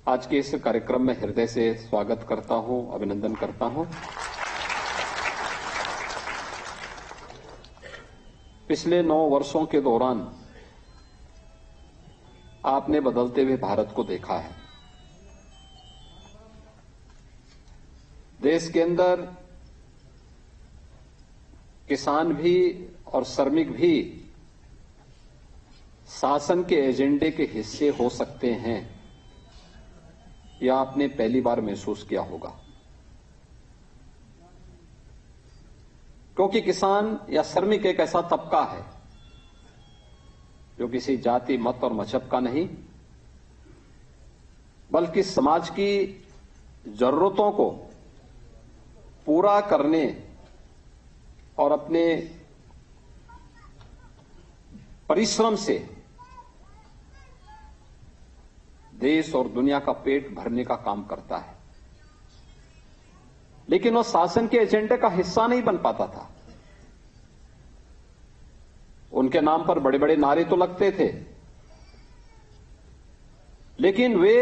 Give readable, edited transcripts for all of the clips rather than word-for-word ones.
आज के इस कार्यक्रम में हृदय से स्वागत करता हूं, अभिनंदन करता हूं। पिछले 9 वर्षों के दौरान आपने बदलते हुए भारत को देखा है। देश के अंदर किसान भी और श्रमिक भी शासन के एजेंडे के हिस्से हो सकते हैं, यह आपने पहली बार महसूस किया होगा। क्योंकि किसान या श्रमिक एक ऐसा तबका है जो किसी जाति, मत और मजहब का नहीं, बल्कि समाज की जरूरतों को पूरा करने और अपने परिश्रम से देश और दुनिया का पेट भरने का काम करता है। लेकिन वह शासन के एजेंडे का हिस्सा नहीं बन पाता था। उनके नाम पर बड़े बड़े नारे तो लगते थे, लेकिन वे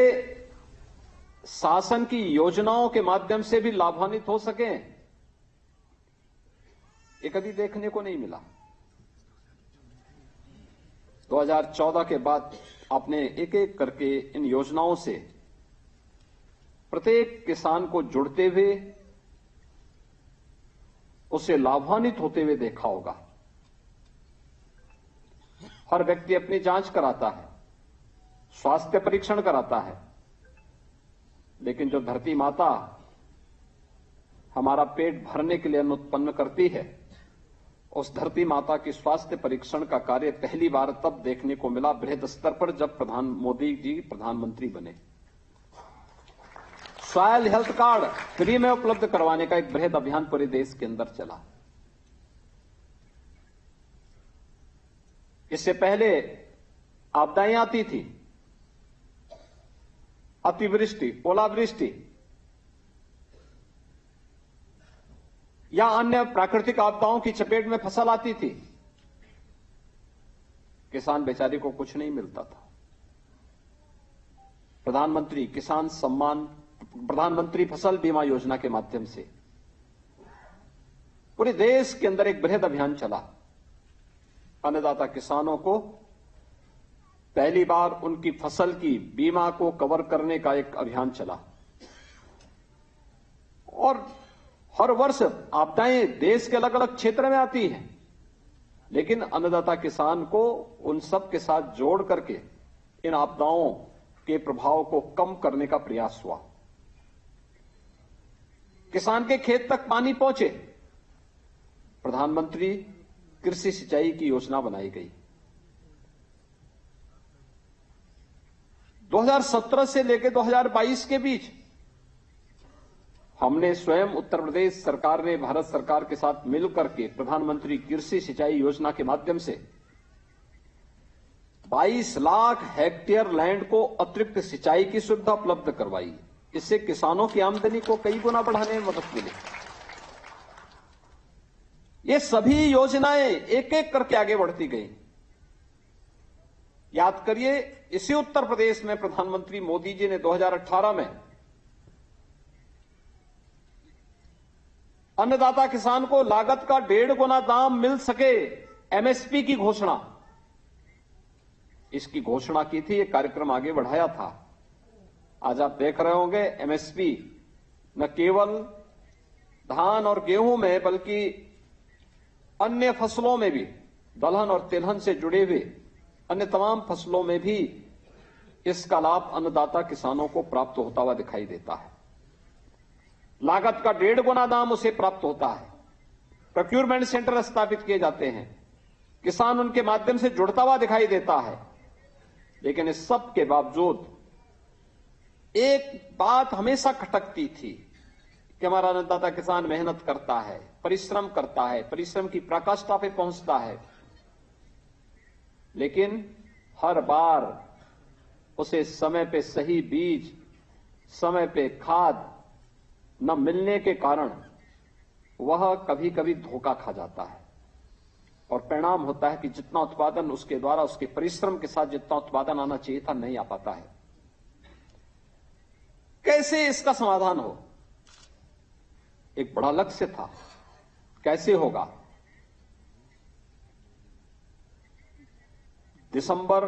शासन की योजनाओं के माध्यम से भी लाभान्वित हो सके, ये कभी देखने को नहीं मिला। 2014 के बाद आपने एक एक करके इन योजनाओं से प्रत्येक किसान को जुड़ते हुए, उससे लाभान्वित होते हुए देखा होगा। हर व्यक्ति अपनी जांच कराता है, स्वास्थ्य परीक्षण कराता है, लेकिन जो धरती माता हमारा पेट भरने के लिए अन्न उत्पन्न करती है, उस धरती माता की स्वास्थ्य परीक्षण का कार्य पहली बार तब देखने को मिला बृहद स्तर पर, जब मोदी जी प्रधानमंत्री बने। सॉयल हेल्थ कार्ड फ्री में उपलब्ध करवाने का एक बृहद अभियान पूरे देश के अंदर चला। इससे पहले आपदाएं आती थी, अतिवृष्टि, ओलावृष्टि या अन्य प्राकृतिक आपदाओं की चपेट में फसल आती थी, किसान बेचारे को कुछ नहीं मिलता था। प्रधानमंत्री किसान सम्मान, प्रधानमंत्री फसल बीमा योजना के माध्यम से पूरे देश के अंदर एक बृहद अभियान चला। अन्नदाता किसानों को पहली बार उनकी फसल की बीमा को कवर करने का एक अभियान चला। और हर वर्ष आपदाएं देश के अलग अलग क्षेत्र में आती हैं, लेकिन अन्नदाता किसान को उन सब के साथ जोड़ करके इन आपदाओं के प्रभाव को कम करने का प्रयास हुआ। किसान के खेत तक पानी पहुंचे, प्रधानमंत्री कृषि सिंचाई की योजना बनाई गई। 2017 से लेकर 2022 के बीच हमने स्वयं उत्तर प्रदेश सरकार ने भारत सरकार के साथ मिलकर के प्रधानमंत्री कृषि सिंचाई योजना के माध्यम से 22 लाख हेक्टेयर लैंड को अतिरिक्त सिंचाई की सुविधा उपलब्ध करवाई। इससे किसानों की आमदनी को कई गुना बढ़ाने में मदद मिली। ये सभी योजनाएं एक एक करके आगे बढ़ती गई। याद करिए, इसी उत्तर प्रदेश में प्रधानमंत्री मोदी जी ने 2018 में अन्नदाता किसान को लागत का 1.5 गुना दाम मिल सके, एमएसपी की घोषणा, इसकी घोषणा की थी। ये कार्यक्रम आगे बढ़ाया था। आज आप देख रहे होंगे एमएसपी न केवल धान और गेहूं में, बल्कि अन्य फसलों में भी, दलहन और तिलहन से जुड़े हुए अन्य तमाम फसलों में भी इसका लाभ अन्नदाता किसानों को प्राप्त होता हुआ दिखाई देता है। लागत का 1.5 गुना दाम उसे प्राप्त होता है। प्रोक्यूरमेंट सेंटर स्थापित किए जाते हैं, किसान उनके माध्यम से जुड़ता हुआ दिखाई देता है। लेकिन इस सब के बावजूद एक बात हमेशा खटकती थी कि हमारा अन्नदाता किसान मेहनत करता है, परिश्रम करता है, परिश्रम की पराकाष्ठा पे पहुंचता है, लेकिन हर बार उसे समय पे सही बीज, समय पे खाद न मिलने के कारण वह कभी कभी धोखा खा जाता है। और परिणाम होता है कि जितना उत्पादन उसके द्वारा, उसके परिश्रम के साथ जितना उत्पादन आना चाहिए था, नहीं आ पाता है। कैसे इसका समाधान हो, एक बड़ा लक्ष्य था। कैसे होगा? दिसंबर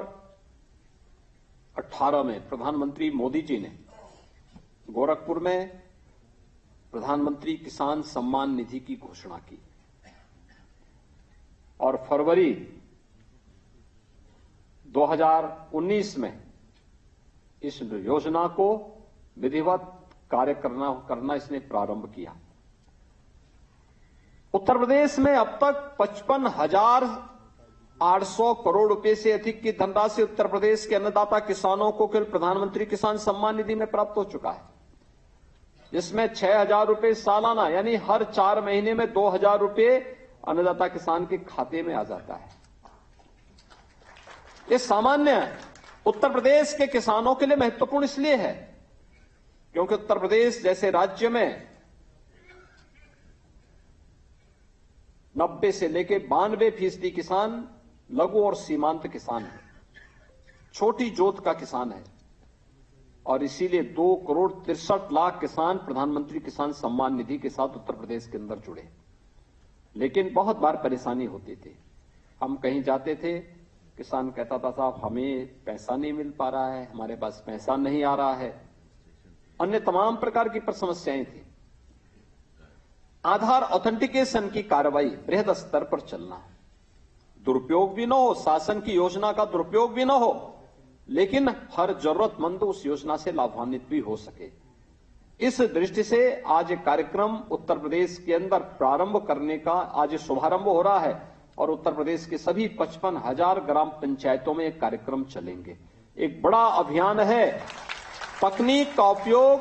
18 में प्रधानमंत्री मोदी जी ने गोरखपुर में प्रधानमंत्री किसान सम्मान निधि की घोषणा की और फरवरी 2019 में इस योजना को विधिवत कार्य करना इसने प्रारंभ किया। उत्तर प्रदेश में अब तक 55,800 करोड़ रुपए से अधिक की धनराशि उत्तर प्रदेश के अन्नदाता किसानों को केवल प्रधानमंत्री किसान सम्मान निधि में प्राप्त हो चुका है, जिसमें 6,000 रुपए सालाना यानी हर 4 महीने में 2,000 रुपए अन्नदाता किसान के खाते में आ जाता है। ये सामान्य उत्तर प्रदेश के किसानों के लिए महत्वपूर्ण इसलिए है क्योंकि उत्तर प्रदेश जैसे राज्य में 90 से लेकर 92% किसान लघु और सीमांत किसान है, छोटी जोत का किसान है और इसीलिए 2,63,00,000 किसान प्रधानमंत्री किसान सम्मान निधि के साथ उत्तर प्रदेश के अंदर जुड़े। लेकिन बहुत बार परेशानी होती थी। हम कहीं जाते थे, किसान कहता था साहब हमें पैसा नहीं मिल पा रहा है, हमारे पास पैसा नहीं आ रहा है, अन्य तमाम प्रकार की समस्याएं थी। आधार ऑथेंटिकेशन की कार्रवाई बृहद स्तर पर चलना, दुरुपयोग भी न हो, शासन की योजना का दुरुपयोग भी न हो, लेकिन हर जरूरतमंद उस योजना से लाभान्वित भी हो सके। इस दृष्टि से आज एक कार्यक्रम उत्तर प्रदेश के अंदर प्रारंभ करने का आज शुभारंभ हो रहा है और उत्तर प्रदेश के सभी 55,000 ग्राम पंचायतों में एक कार्यक्रम चलेंगे। एक बड़ा अभियान है, तकनीक का उपयोग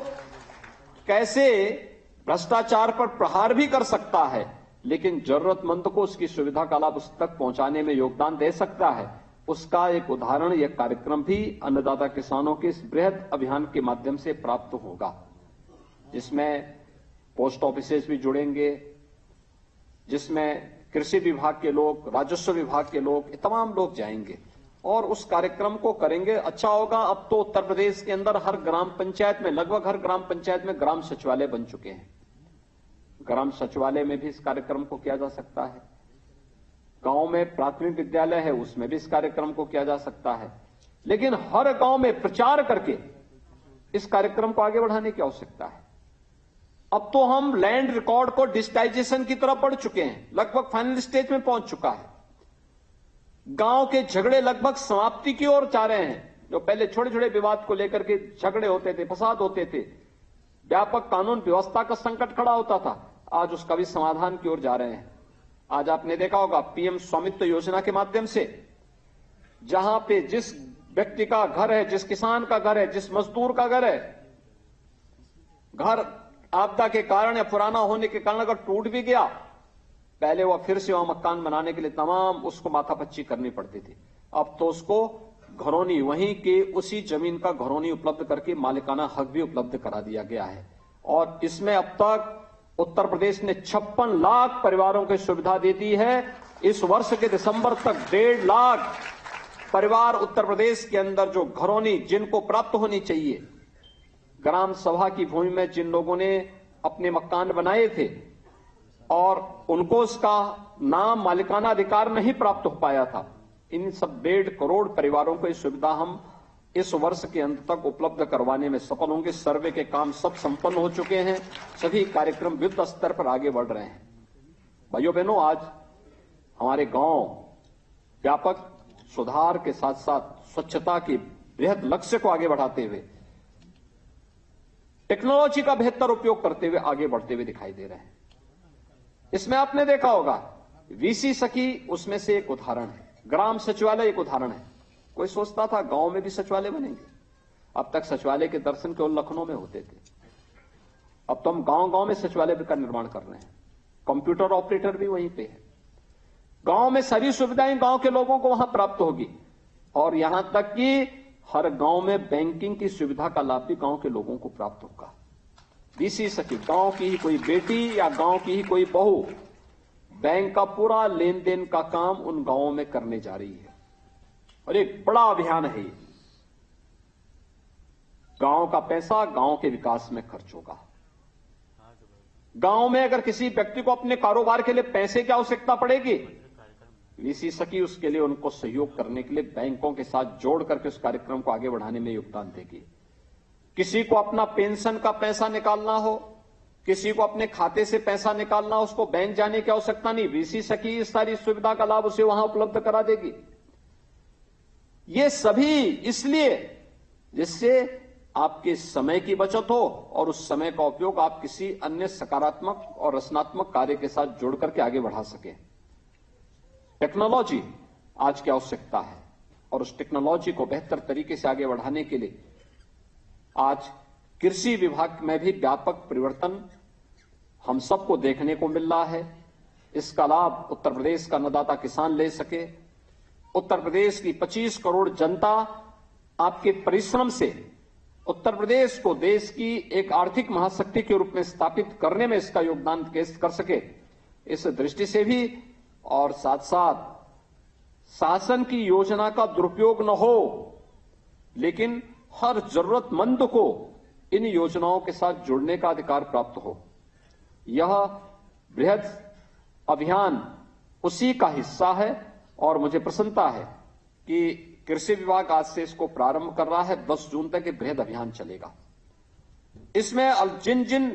कैसे भ्रष्टाचार पर प्रहार भी कर सकता है, लेकिन जरूरतमंद को उसकी सुविधा का लाभ उस तक पहुंचाने में योगदान दे सकता है, उसका एक उदाहरण यह कार्यक्रम भी अन्नदाता किसानों के इस बृहद अभियान के माध्यम से प्राप्त होगा, जिसमें पोस्ट ऑफिसेज भी जुड़ेंगे, जिसमें कृषि विभाग के लोग, राजस्व विभाग के लोग, ये तमाम लोग जाएंगे और उस कार्यक्रम को करेंगे। अच्छा होगा, अब तो उत्तर प्रदेश के अंदर हर ग्राम पंचायत में, लगभग हर ग्राम पंचायत में ग्राम सचिवालय बन चुके हैं। ग्राम सचिवालय में भी इस कार्यक्रम को किया जा सकता है। गांव में प्राथमिक विद्यालय है, उसमें भी इस कार्यक्रम को किया जा सकता है। लेकिन हर गांव में प्रचार करके इस कार्यक्रम को आगे बढ़ाने की आवश्यकता है। अब तो हम लैंड रिकॉर्ड को डिजिटाइजेशन की तरफ बढ़ चुके हैं, लगभग फाइनल स्टेज में पहुंच चुका है। गांव के झगड़े लगभग समाप्ति की ओर जा रहे हैं। जो पहले छोटे छोटे विवाद को लेकर के झगड़े होते थे, फसाद होते थे, व्यापक कानून व्यवस्था का संकट खड़ा होता था, आज उसका भी समाधान की ओर जा रहे हैं। आज आपने देखा होगा पीएम स्वामित्व योजना के माध्यम से जहां पे जिस व्यक्ति का घर है, जिस किसान का घर है, जिस मजदूर का घर है, घर आपदा के कारण या पुराना होने के कारण अगर टूट भी गया, पहले वह फिर से वहां मकान बनाने के लिए तमाम उसको माथापच्ची करनी पड़ती थी। अब तो उसको घरौनी, वहीं के उसी जमीन का घरौनी उपलब्ध करके मालिकाना हक भी उपलब्ध करा दिया गया है। और इसमें अब तक उत्तर प्रदेश ने 56 लाख परिवारों को सुविधा दे दी है। इस वर्ष के दिसंबर तक 1.5 लाख परिवार उत्तर प्रदेश के अंदर जो घरौनी जिनको प्राप्त होनी चाहिए, ग्राम सभा की भूमि में जिन लोगों ने अपने मकान बनाए थे और उनको उसका नाम मालिकाना अधिकार नहीं प्राप्त हो पाया था, इन सब 1.5 करोड़ परिवारों को इस सुविधा हम इस वर्ष के अंत तक उपलब्ध करवाने में सफल होंगे। सर्वे के काम सब संपन्न हो चुके हैं, सभी कार्यक्रम युद्ध स्तर पर आगे बढ़ रहे हैं। भाइयों बहनों, आज हमारे गांव व्यापक सुधार के साथ साथ स्वच्छता के बृहद लक्ष्य को आगे बढ़ाते हुए टेक्नोलॉजी का बेहतर उपयोग करते हुए आगे बढ़ते हुए दिखाई दे रहे हैं। इसमें आपने देखा होगा वीसी सखी उसमें से एक उदाहरण है, ग्राम सचिवालय एक उदाहरण है। कोई सोचता था गांव में भी सचिवालय बनेंगे, अब तक सचिवालय के दर्शन केवल लखनऊ में होते थे, अब तो हम गांव गांव में सचिवालय का निर्माण कर रहे हैं। कंप्यूटर ऑपरेटर भी वहीं पे है, गांव में सभी सुविधाएं गांव के लोगों को वहां प्राप्त होगी और यहां तक कि हर गांव में बैंकिंग की सुविधा का लाभ भी गांव के लोगों को प्राप्त होगा। वीसी सखी, गांव की ही कोई बेटी या गांव की ही कोई बहू बैंक का पूरा लेन देन का काम उन गांवों में करने जा रही है और एक बड़ा अभियान है ये। गांव का पैसा गांव के विकास में खर्च होगा। गांव में अगर किसी व्यक्ति को अपने कारोबार के लिए पैसे की आवश्यकता पड़ेगी, वीसी सखी उसके लिए उनको सहयोग करने के लिए बैंकों के साथ जोड़ करके उस कार्यक्रम को आगे बढ़ाने में योगदान देगी। किसी को अपना पेंशन का पैसा निकालना हो, किसी को अपने खाते से पैसा निकालना हो, उसको बैंक जाने की आवश्यकता नहीं, वीसी सखी इस सारी सुविधा का लाभ उसे वहां उपलब्ध करा देगी। ये सभी इसलिए जिससे आपके समय की बचत हो और उस समय का उपयोग आप किसी अन्य सकारात्मक और रचनात्मक कार्य के साथ जोड़ करके आगे बढ़ा सकें। टेक्नोलॉजी आज की आवश्यकता है और उस टेक्नोलॉजी को बेहतर तरीके से आगे बढ़ाने के लिए आज कृषि विभाग में भी व्यापक परिवर्तन हम सबको देखने को मिल रहा है। इसका लाभ उत्तर प्रदेश का अन्नदाता किसान ले सके। उत्तर प्रदेश की 25 करोड़ जनता आपके परिश्रम से उत्तर प्रदेश को देश की एक आर्थिक महाशक्ति के रूप में स्थापित करने में इसका योगदान कर सके, इस दृष्टि से भी और साथ साथ शासन की योजना का दुरुपयोग न हो, लेकिन हर जरूरतमंद को इन योजनाओं के साथ जुड़ने का अधिकार प्राप्त हो। यह बृहद अभियान उसी का हिस्सा है और मुझे प्रसन्नता है कि कृषि विभाग आज से इसको प्रारंभ कर रहा है। 10 जून तक ये बृहद अभियान चलेगा। इसमें जिन जिन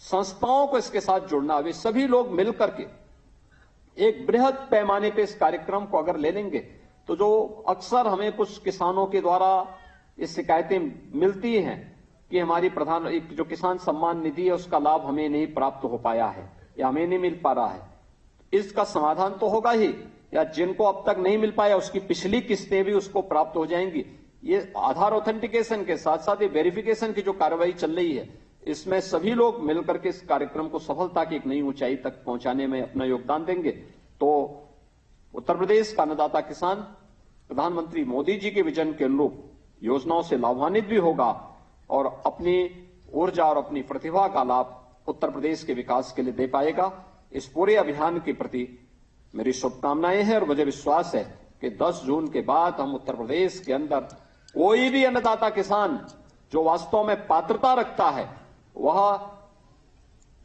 संस्थाओं को इसके साथ जुड़ना है, वे सभी लोग मिलकर के एक बृहद पैमाने पे इस कार्यक्रम को अगर ले लेंगे तो जो अक्सर हमें कुछ किसानों के द्वारा ये शिकायतें मिलती हैं कि हमारी जो किसान सम्मान निधि है उसका लाभ हमें नहीं प्राप्त हो पाया है या हमें नहीं मिल पा रहा है, इसका समाधान तो होगा ही, या जिनको अब तक नहीं मिल पाया उसकी पिछली किस्तें भी उसको प्राप्त हो जाएंगी। ये आधार ऑथेंटिकेशन के साथ साथ ये वेरिफिकेशन की जो कार्रवाई चल रही है, इसमें सभी लोग मिलकर के इस कार्यक्रम को सफलता की एक नई ऊंचाई तक पहुंचाने में अपना योगदान देंगे तो उत्तर प्रदेश का अन्नदाता किसान प्रधानमंत्री मोदी जी के विजन के अनुरूप योजनाओं से लाभान्वित भी होगा और अपनी ऊर्जा और अपनी प्रतिभा का लाभ उत्तर प्रदेश के विकास के लिए दे पाएगा। इस पूरे अभियान के प्रति मेरी शुभकामनाएं हैं और मुझे विश्वास है कि 10 जून के बाद हम उत्तर प्रदेश के अंदर कोई भी अन्नदाता किसान जो वास्तव में पात्रता रखता है वह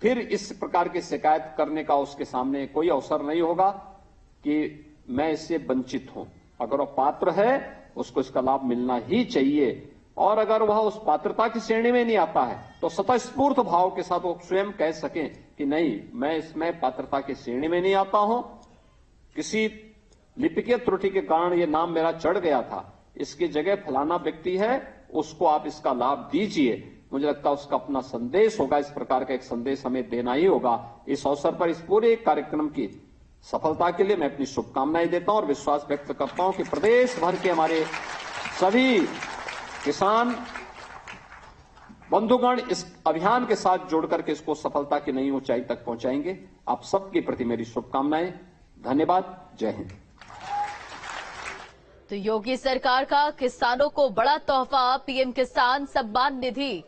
फिर इस प्रकार की शिकायत करने का उसके सामने कोई अवसर नहीं होगा कि मैं इससे वंचित हूं। अगर वह पात्र है उसको इसका लाभ मिलना ही चाहिए और अगर वह उस पात्रता की श्रेणी में नहीं आता है तो स्वतःस्फूर्त भाव के साथ वो स्वयं कह सकें कि नहीं, मैं इसमें पात्रता की श्रेणी में नहीं आता हूं, किसी लिपिकीय त्रुटि के कारण ये नाम मेरा चढ़ गया था, इसकी जगह फलाना व्यक्ति है, उसको आप इसका लाभ दीजिए। मुझे लगता है उसका अपना संदेश होगा, इस प्रकार का एक संदेश हमें देना ही होगा। इस अवसर पर इस पूरे कार्यक्रम की सफलता के लिए मैं अपनी शुभकामनाएं देता हूं और विश्वास व्यक्त करता हूं कि प्रदेश भर के हमारे सभी किसान बंधुगण इस अभियान के साथ जुड़कर के इसको सफलता की नई ऊंचाई तक पहुंचाएंगे। आप सबके प्रति मेरी शुभकामनाएं। धन्यवाद। जय हिंद। तो योगी सरकार का किसानों को बड़ा तोहफा, पीएम किसान सम्मान निधि।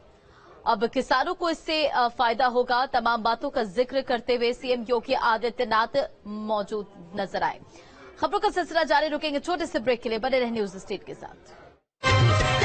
अब किसानों को इससे फायदा होगा। तमाम बातों का जिक्र करते हुए सीएम योगी आदित्यनाथ मौजूद नजर आए। खबरों का सिलसिला जारी, रुकेंगे छोटे से ब्रेक के लिए। बने रहे न्यूज स्टेट के साथ।